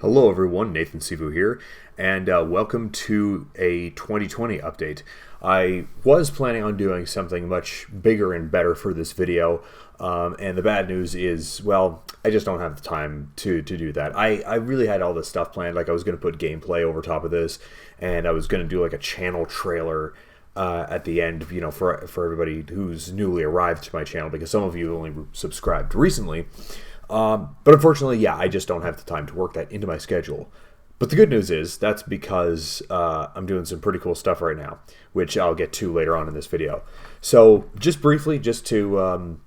Hello everyone, Nathan Sivu here, and welcome to a 2020 update. I was planning on doing something much bigger and better for this video, and the bad news is, well, I just don't have the time to do that. I really had all this stuff planned, like I was going to put gameplay over top of this, and I was going to do like a channel trailer at the end, you know, for everybody who's newly arrived to my channel, because some of you only subscribed recently. But unfortunately, yeah, I just don't have the time to work that into my schedule. But the good news is that's because I'm doing some pretty cool stuff right now, which I'll get to later on in this video. So just briefly, just to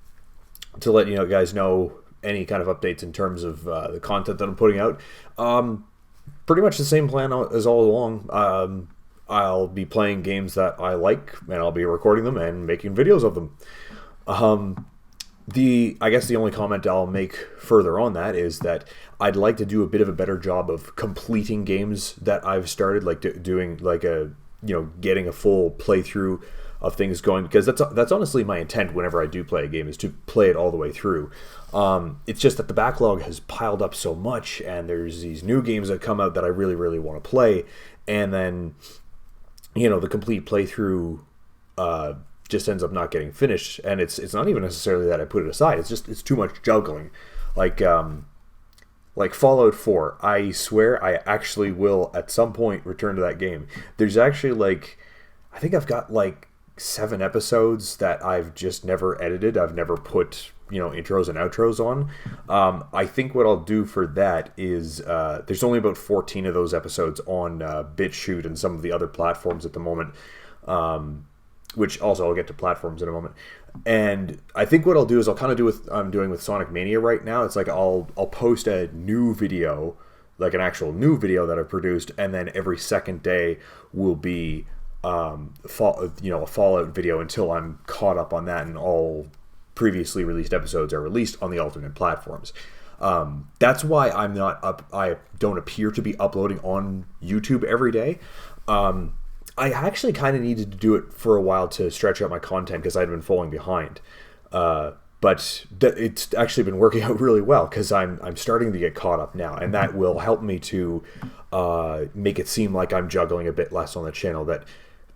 let you know, guys know any kind of updates in terms of the content that I'm putting out. Pretty much the same plan as all along. I'll be playing games that I like, and I'll be recording them and making videos of them. I guess the only comment I'll make further on that is that I'd like to do a bit of a better job of completing games that I've started, like doing like getting a full playthrough of things going, because that's honestly my intent whenever I do play a game, is to play it all the way through. It's just that the backlog has piled up so much, and there's these new games that come out that I really, really want to play, and then, you know, the complete playthrough just ends up not getting finished. And it's not even necessarily that I put it aside, it's too much juggling. Like Fallout 4, I swear I actually will at some point return to that game. There's actually I think I've got 7 episodes that I've just never edited. I've never put, intros and outros on. I think what I'll do for that is there's only about 14 of those episodes on BitChute and some of the other platforms at the moment, which also I'll get to platforms in a moment. And I think what I'll do is I'll kind of do what I'm doing with Sonic Mania right now. It's like I'll post a new video, like an actual new video that I've produced, and then every second day will be a Fallout video until I'm caught up on that and all previously released episodes are released on the alternate platforms. That's why I don't appear to be uploading on YouTube every day. I actually kind of needed to do it for a while to stretch out my content because I'd been falling behind. But it's actually been working out really well because I'm starting to get caught up now, and that will help me to make it seem like I'm juggling a bit less on the channel. That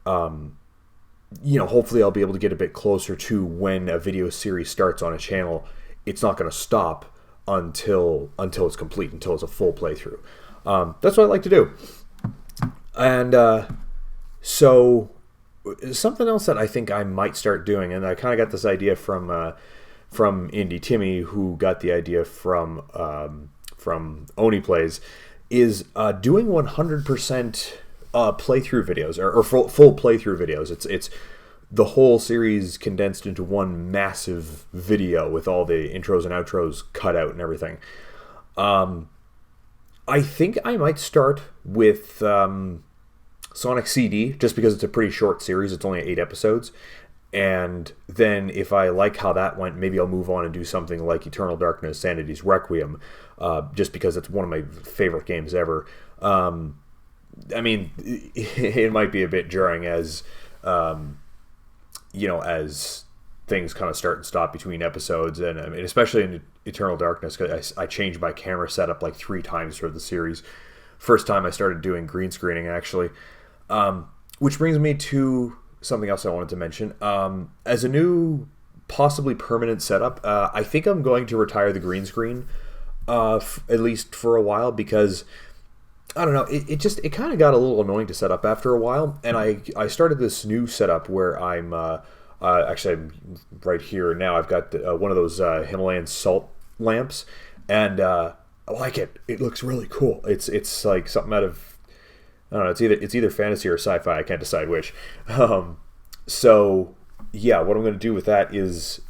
hopefully I'll be able to get a bit closer to when a video series starts on a channel. It's not going to stop until it's complete, until it's a full playthrough. That's what I like to do. And so something else that I think I might start doing, and I kind of got this idea from Indie Timmy, who got the idea from Oni Plays, is doing 100% playthrough videos, or full playthrough videos. It's the whole series condensed into one massive video with all the intros and outros cut out and everything. I think I might start with Sonic CD, just because it's a pretty short series. It's only 8 episodes. And then if I like how that went, maybe I'll move on and do something like Eternal Darkness, Sanity's Requiem, just because it's one of my favorite games ever. I mean, it might be a bit jarring as as things kind of start and stop between episodes, and I mean, especially in Eternal Darkness, because I changed my camera setup 3 times for the series. First time I started doing green screening, actually. Which brings me to something else I wanted to mention. As a new, possibly permanent setup, I think I'm going to retire the green screen, at least for a while, because I don't know, it kind of got a little annoying to set up after a while, and I started this new setup where I'm right here now. I've got one of those Himalayan salt lamps, and I like it. It looks really cool. It's like something out of, I don't know, it's either fantasy or sci-fi. I can't decide which. So yeah, what I'm going to do with that is,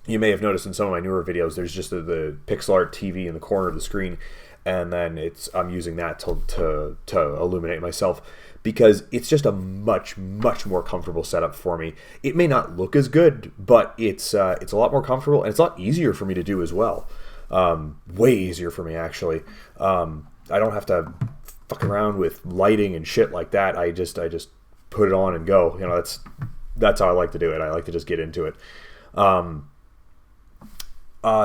you may have noticed in some of my newer videos, there's just the pixel art TV in the corner of the screen, and then I'm using that to illuminate myself, because it's just a much more comfortable setup for me. It may not look as good, but it's a lot more comfortable, and it's a lot easier for me to do as well. Way easier for me, actually. I don't have to fuck around with lighting and shit like that. I just put it on and go. That's how I like to do it. I like to just get into it.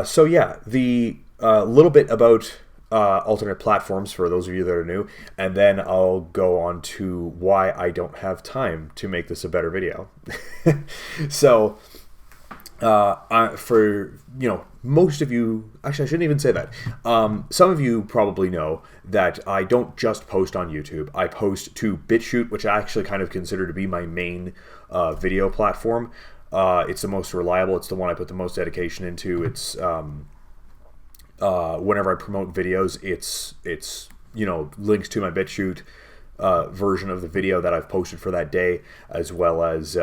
So yeah, the little bit about alternate platforms for those of you that are new, and then I'll go on to why I don't have time to make this a better video. So, for most of you, actually, I shouldn't even say that. Some of you probably know that I don't just post on YouTube. I post to BitChute, which I actually kind of consider to be my main video platform. It's the most reliable. It's the one I put the most dedication into. It's whenever I promote videos, it's links to my BitChute version of the video that I've posted for that day, as well as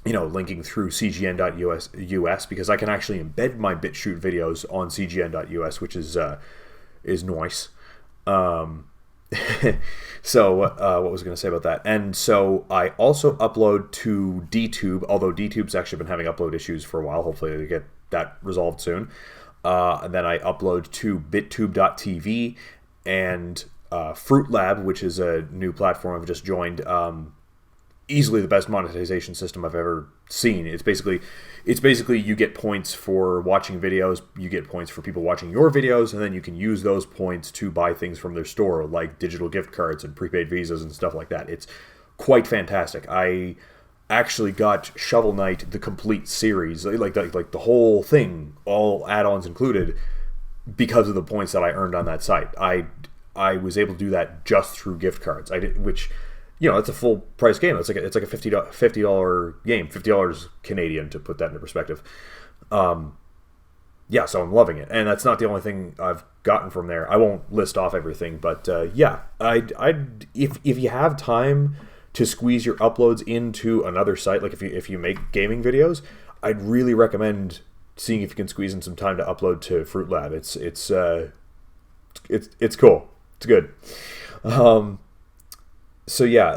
linking through cgn.us, because I can actually embed my BitChute videos on cgn.us, which is nice. So what was I going to say about that? And so I also upload to DTube, although DTube's actually been having upload issues for a while. Hopefully they get that resolved soon. And then I upload to bittube.tv and Fruit Lab, which is a new platform I've just joined. Easily the best monetization system I've ever seen. It's basically you get points for watching videos, you get points for people watching your videos, and then you can use those points to buy things from their store, like digital gift cards and prepaid visas and stuff like that. It's quite fantastic. I actually got Shovel Knight, the complete series, like the whole thing, all add-ons included, because of the points that I earned on that site. I was able to do that just through gift cards. Which it's a full price game. It's like a $50 game, $50 Canadian, to put that into perspective. So I'm loving it, and that's not the only thing I've gotten from there. I won't list off everything, but if you have time to squeeze your uploads into another site, like if you make gaming videos, I'd really recommend seeing if you can squeeze in some time to upload to Fruit Lab. It's cool. It's good. So yeah,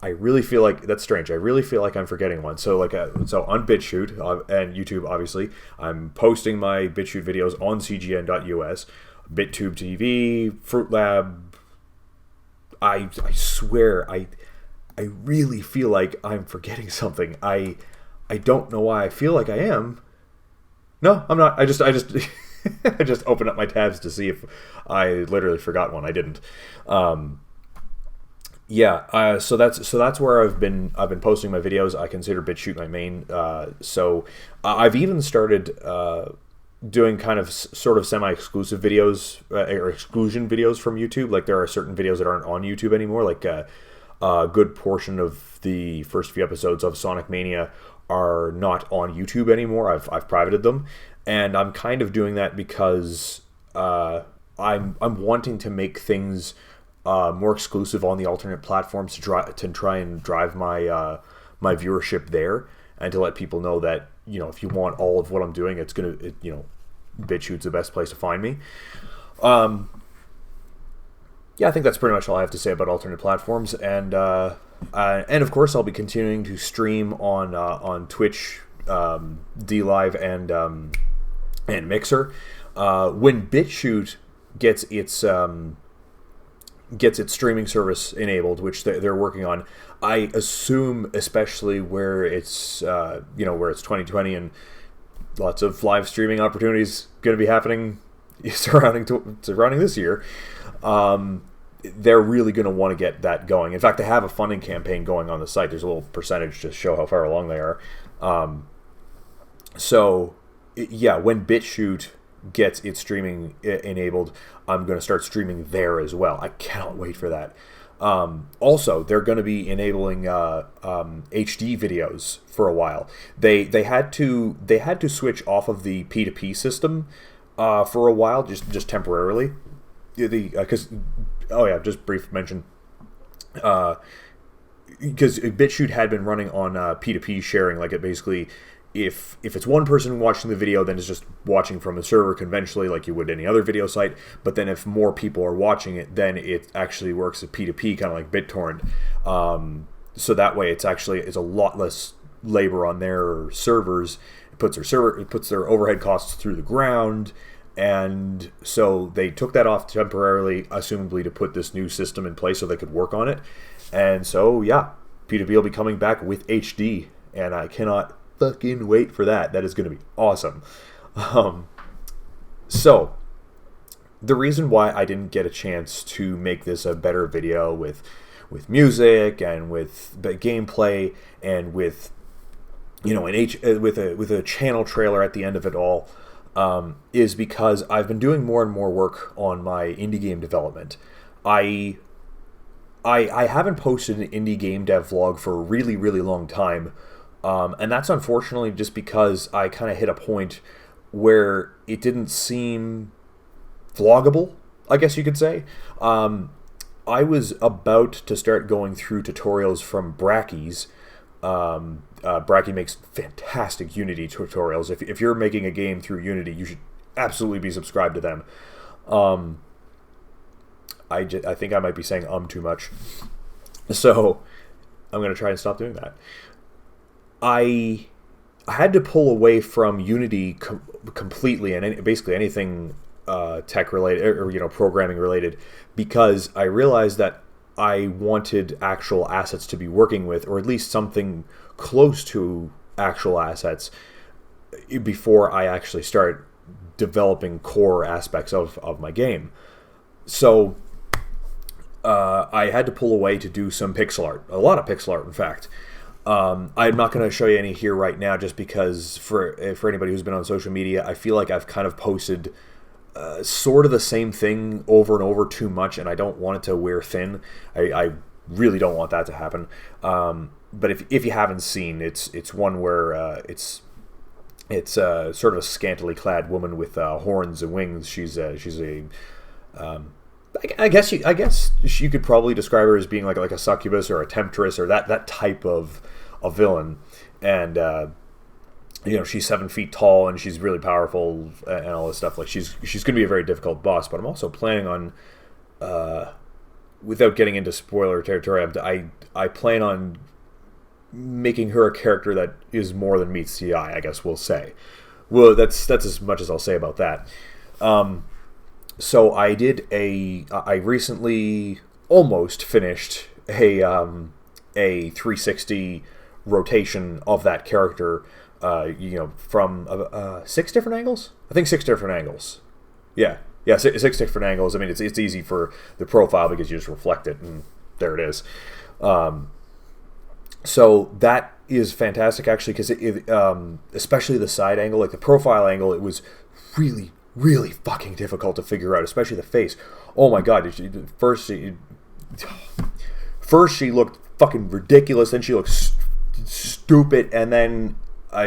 I really feel like that's strange. I really feel like I'm forgetting one. So so on BitChute and YouTube, obviously, I'm posting my BitChute videos on cgn.us, BitTube TV, Fruit Lab. I swear, I really feel like I'm forgetting something. I don't know why I feel like I am. No, I'm not. I just I just opened up my tabs to see if I literally forgot one. I didn't. So that's where I've been posting my videos. I consider BitChute my main. So I've even started doing kind of sort of semi-exclusive videos or exclusion videos from YouTube. Like there are certain videos that aren't on YouTube anymore. Like a good portion of the first few episodes of Sonic Mania are not on YouTube anymore. I've privated them, and I'm kind of doing that because I'm wanting to make things more exclusive on the alternate platforms to try and drive my my viewership there, and to let people know that if you want all of what I'm doing, BitChute's the best place to find me. I think that's pretty much all I have to say about alternate platforms, and of course I'll be continuing to stream on Twitch, DLive, and Mixer. When BitChute gets its streaming service enabled, which they're working on, I assume, especially where it's where it's 2020 and lots of live streaming opportunities going to be happening surrounding this year, they're really going to want to get that going. In fact, they have a funding campaign going on the site. There's a little percentage to show how far along they are. When BitChute gets its streaming enabled, I'm going to start streaming there as well. I cannot wait for that. Also, they're going to be enabling HD videos for a while. They had to switch off of the P2P system for a while, just temporarily. Just brief mention. Because BitChute had been running on P2P sharing, like it basically, if it's one person watching the video, then it's just watching from a server conventionally like you would any other video site. But then if more people are watching it, then it actually works at P2P, kind of like BitTorrent. So that way it's a lot less labor on their servers. It puts their overhead costs through the ground. And so they took that off temporarily, assumably to put this new system in place so they could work on it. And so, P2P will be coming back with HD, and I cannot fucking wait for that. That is going to be awesome. So, the reason why I didn't get a chance to make this a better video with music and with the gameplay and with with a channel trailer at the end of it all, is because I've been doing more and more work on my indie game development. I haven't posted an indie game dev vlog for a really, really long time, and that's unfortunately just because I kind of hit a point where it didn't seem vloggable, I guess you could say. I was about to start going through tutorials from Bracky's. Bracky makes fantastic Unity tutorials. If you're making a game through Unity, you should absolutely be subscribed to them. I think I might be saying too much, so I'm going to try and stop doing that. I had to pull away from Unity completely and basically anything tech related or programming related, because I realized that I wanted actual assets to be working with, or at least something close to actual assets, before I actually start developing core aspects of my game. So I had to pull away to do some pixel art, a lot of pixel art, in fact. I'm not going to show you any here right now, just because for anybody who's been on social media, I feel like I've kind of posted sort of the same thing over and over too much, and I don't want it to wear thin. I really don't want that to happen. But if you haven't seen, it's one where it's sort of a scantily clad woman with horns and wings. She's a I guess you could probably describe her as being like a succubus or a temptress or that type of a villain, and she's 7 feet tall and she's really powerful and all this stuff. Like she's going to be a very difficult boss. But I'm also planning on, without getting into spoiler territory, I plan on making her a character that is more than meets the eye, I guess we'll say. Well, that's as much as I'll say about that. So I recently almost finished a 360 rotation of that character, from 6 different angles. I think 6 different angles. Yeah, 6 different angles. I mean, it's easy for the profile because you just reflect it, and there it is. So that is fantastic, actually, because especially the side angle, like the profile angle, it was really, really fucking difficult to figure out, especially the face. Oh my god! First she looked fucking ridiculous, then she looked stupid, and then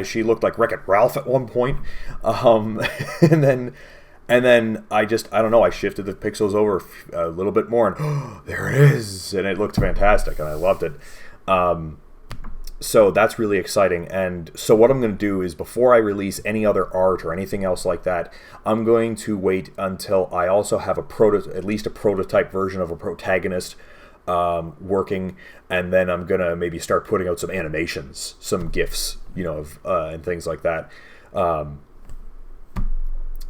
she looked like Wreck-It Ralph at one point, and then I don't know, I shifted the pixels over a little bit more, and there it is, and it looked fantastic, and I loved it. So that's really exciting. And so what I'm going to do is, before I release any other art or anything else like that, I'm going to wait until I also have at least a prototype version of a protagonist working, and then I'm going to maybe start putting out some animations, some GIFs, and things like that.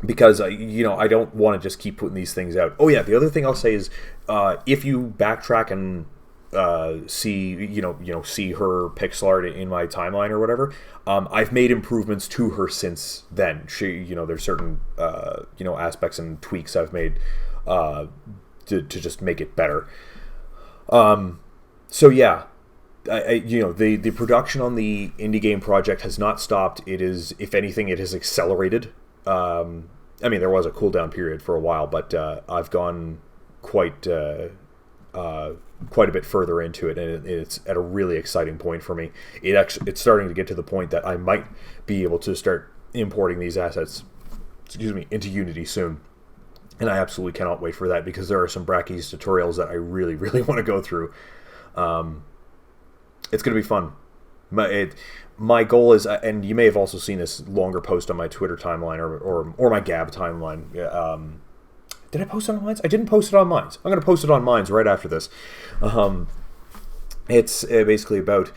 Because I don't want to just keep putting these things out. Oh yeah, the other thing I'll say is, if you backtrack and see her pixel art in my timeline or whatever, I've made improvements to her since then. There's certain aspects and tweaks I've made to just make it better. So yeah, the production on the indie game project has not stopped. It is, if anything, it has accelerated. I mean, there was a cooldown period for a while, but I've gone quite a bit further into it, and it's at a really exciting point for me. It's starting to get to the point that I might be able to start importing these assets, into Unity soon. And I absolutely cannot wait for that, because there are some Bracky's tutorials that I really, really want to go through. It's going to be fun. My goal is, and you may have also seen this longer post on my Twitter timeline or my Gab timeline. Did I post it on Mines? I didn't post it on Mines. I'm going to post it on Mines right after this. It's basically about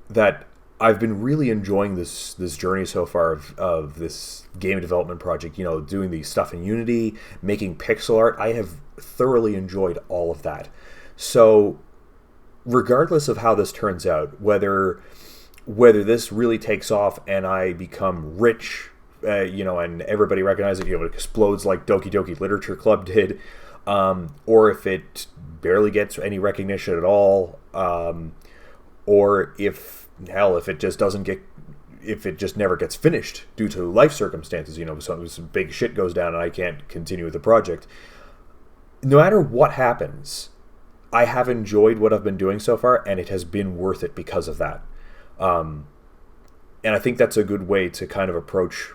that I've been really enjoying this journey so far of this game development project, doing the stuff in Unity, making pixel art. I have thoroughly enjoyed all of that. So regardless of how this turns out, whether this really takes off and I become rich and everybody recognizes it, it explodes like Doki Doki Literature Club did, or if it barely gets any recognition at all, or if it just doesn't get, if it just never gets finished due to life circumstances, some big shit goes down and I can't continue with the project. No matter what happens, I have enjoyed what I've been doing so far, and it has been worth it because of that. And I think that's a good way to kind of approach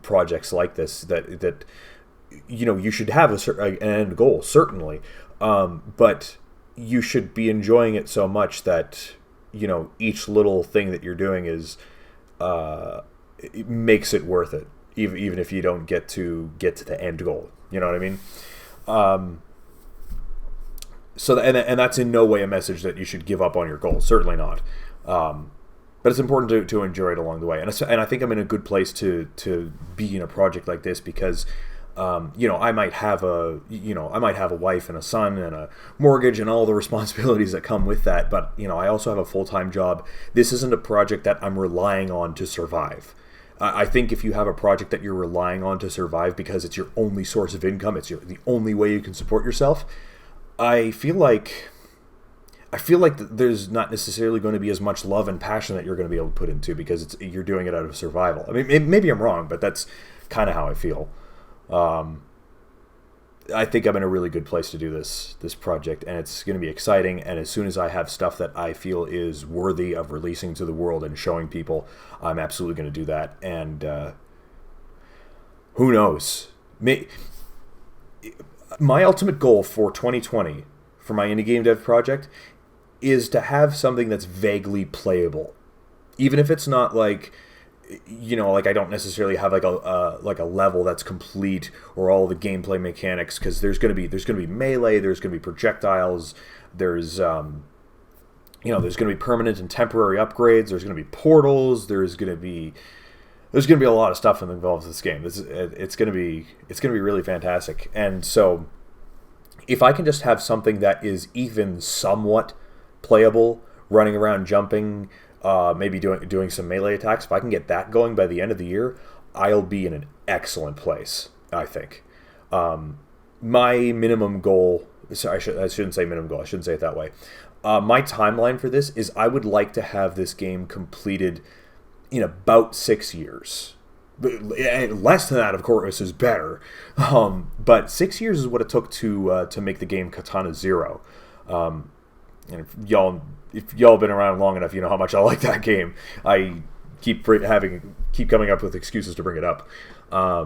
projects like this, that you should have an end goal, certainly, but you should be enjoying it so much that each little thing that you're doing is it makes it worth it, even if you don't get to the end goal. You know what I mean? So and that's in no way a message that you should give up on your goals. Certainly not. But it's important to enjoy it along the way. And I think I'm in a good place to be in a project like this because, I might have a wife and a son and a mortgage and all the responsibilities that come with that. But, I also have a full-time job. This isn't a project that I'm relying on to survive. I think if you have a project that you're relying on to survive because it's your only source of income, it's the only way you can support yourself, I feel like there's not necessarily going to be as much love and passion that you're going to be able to put into because you're doing it out of survival. I mean, maybe I'm wrong, but that's kind of how I feel. I think I'm in a really good place to do this project, and it's going to be exciting. And as soon as I have stuff that I feel is worthy of releasing to the world and showing people, I'm absolutely going to do that. And who knows? My ultimate goal for 2020 for my indie game dev project is to have something that's vaguely playable, even if it's not like I don't necessarily have like a level that's complete or all the gameplay mechanics, because there's gonna be melee, there's gonna be projectiles, there's gonna be permanent and temporary upgrades, there's gonna be portals, there's gonna be a lot of stuff involved in this game. It's gonna be really fantastic. And so if I can just have something that is even somewhat playable, running around, jumping, maybe doing some melee attacks, if I can get that going by the end of the year, I'll be in an excellent place, I think. My minimum goal, I shouldn't say minimum goal, I shouldn't say it that way. My timeline for this is I would like to have this game completed in about 6 years. Less than that, of course, is better. But 6 years is what it took to make the game Katana Zero. And if y'all been around long enough, you know how much I like that game. I keep coming up with excuses to bring it up. I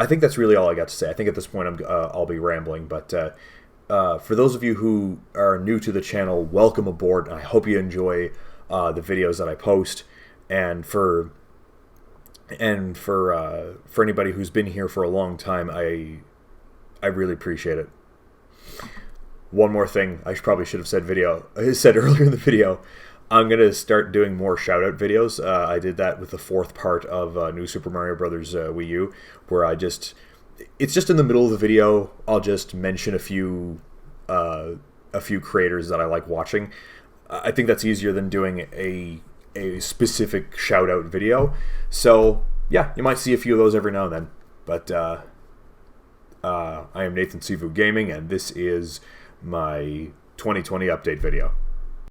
think that's really all I got to say. I think at this point I'll be rambling, but for those of you who are new to the channel, welcome aboard. I hope you enjoy the videos that I post, and for anybody who's been here for a long time, I really appreciate it. One more thing I probably should have said earlier in the video. I'm going to start doing more shout-out videos. I did that with the fourth part of New Super Mario Bros. Wii U, where it's just in the middle of the video, I'll just mention a few creators that I like watching. I think that's easier than doing a specific shout-out video. So, yeah, you might see a few of those every now and then. But I am Nathan Sivu Gaming, and this is my 2020 update video.